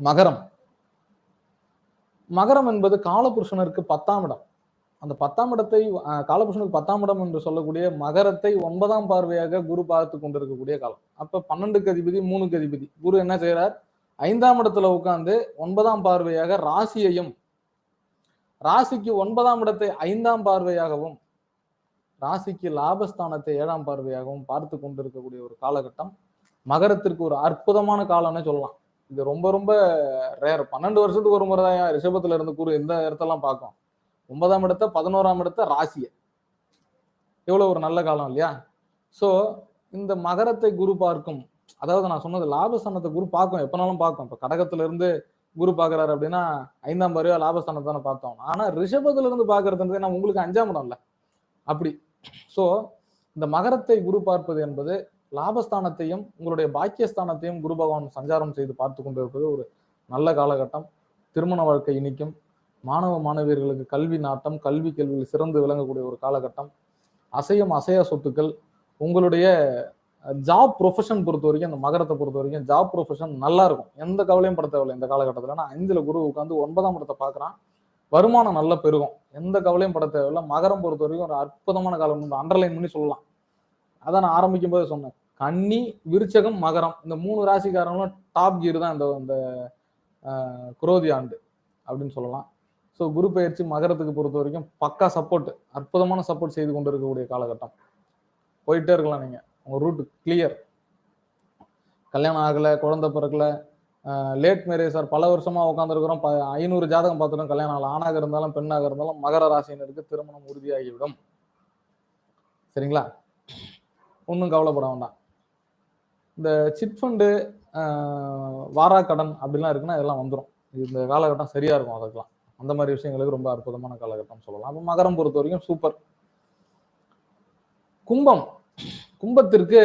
மகரம். மகரம் என்பது காலபுருஷனருக்கு 10ஆம் இடம். அந்த 10ஆம் இடத்தை காலபுருஷனுக்கு 10ஆம் இடம் என்று சொல்லக்கூடிய மகரத்தை 9ஆம் பார்வையாக குரு பார்த்து கொண்டிருக்கக்கூடிய காலம். அப்ப 12க்கு அதிபதி 3க்கு அதிபதி குரு என்ன செய்யறார்? 5ஆம் இடத்துல உட்கார்ந்து 9ஆம் பார்வையாக ராசியையும், ராசிக்கு 9ஆம் இடத்தை 5ஆம் பார்வையாகவும், ராசிக்கு லாபஸ்தானத்தை 7ஆம் பார்வையாகவும் பார்த்து கொண்டிருக்கக்கூடிய ஒரு காலகட்டம் மகரத்திற்கு ஒரு அற்புதமான காலம்னு சொல்லலாம். இது ரொம்ப ரொம்ப ரேர். 12 வருஷத்துக்கு ஒரு முறை தான் ரிஷபத்துல இருந்து குரு இந்த இடத்தெல்லாம் பார்க்கும். 9ஆம் இடத்த 11ஆம் இடத்த ராசியை, எவ்வளவு ஒரு நல்ல காலம் இல்லையா? சோ இந்த மகரத்தை குரு பார்க்கும், அதாவது நான் சொன்னது லாபஸ்தானத்தை குரு பார்க்கும், எப்பனாலும் பார்க்கும். இப்ப கடகத்துல இருந்து குரு பாக்குறாரு அப்படின்னா 5ஆம் பார்வையா லாபஸ்தானத்தை தானே பார்த்தோம். ஆனா ரிஷபத்துல இருந்து பாக்குறது நான் உங்களுக்கு 5ஆம் இடம் இல்ல அப்படி. சோ இந்த மகரத்தை குரு பார்ப்பது என்பது லாபஸ்தானத்தையும் உங்களுடைய பாக்கியஸ்தானத்தையும் குரு பகவான் சஞ்சாரம் செய்து பார்த்து கொண்டிருப்பது ஒரு நல்ல காலகட்டம். திருமண வாழ்க்கை இனிக்கும். மாணவ மாணவியர்களுக்கு கல்வி நாட்டம், கல்வி கேள்வியில் சிறந்து விளங்கக்கூடிய ஒரு காலகட்டம். அசையா சொத்துக்கள், உங்களுடைய ஜாப் ப்ரொஃபஷன் பொறுத்த வரைக்கும், அந்த மகரத்தை பொறுத்த வரைக்கும் ஜாப் ப்ரொஃபஷன் நல்லா இருக்கும். எந்த கவலையும் பட தேவையில்லை இந்த காலகட்டத்தில். ஆனா 5ல குரு உட்காந்து 9ஆம் இடத்தை பார்க்குறான். வருமானம் நல்லா பெருகும், எந்த கவலையும் பட தேவையில்லை. மகரம் பொறுத்த வரைக்கும் ஒரு அற்புதமான காலம், அண்டர்லைன் பண்ணி சொல்லலாம். அதான் நான் ஆரம்பிக்கும் போது சொன்னேன், கன்னி, விருச்சகம், மகரம் இந்த 3 ராசிக்காரங்களும் டாப் கியர் தான் இந்த குரோதி ஆண்டு அப்படின்னு சொல்லலாம். ஸோ குரு பயிற்சி மகரத்துக்கு பொறுத்த வரைக்கும் பக்கா சப்போர்ட், அற்புதமான சப்போர்ட் செய்து கொண்டு இருக்கக்கூடிய காலகட்டம். போயிட்டே இருக்கலாம் நீங்க, உங்க ரூட் கிளியர். கல்யாணம் ஆகல, குழந்தை பிறக்கல, லேட் மேரேஜ் சார், பல வருஷமா உட்காந்துருக்கிறோம், 500 ஜாதகம் பார்த்துட்டோம், கல்யாணம் ஆகல, ஆணாக இருந்தாலும் பெண்ணாக இருந்தாலும் மகர ராசினருக்கு திருமணம் உறுதியாகிவிடும். சரிங்களா? ஒன்றும் கவலைப்பட வேண்டாம். இந்த சிட் ஃபண்டு, வாரா கடன் அப்படிலாம் இருக்குன்னா இதெல்லாம் வந்துடும். இந்த காலகட்டம் சரியா இருக்கும். அதுக்கெல்லாம் அந்த மாதிரி விஷயங்களுக்கு ரொம்ப அற்புதமான காலகட்டம் சொல்லலாம். அப்போ மகரம் பொறுத்த வரைக்கும் சூப்பர். கும்பம், கும்பத்திற்கு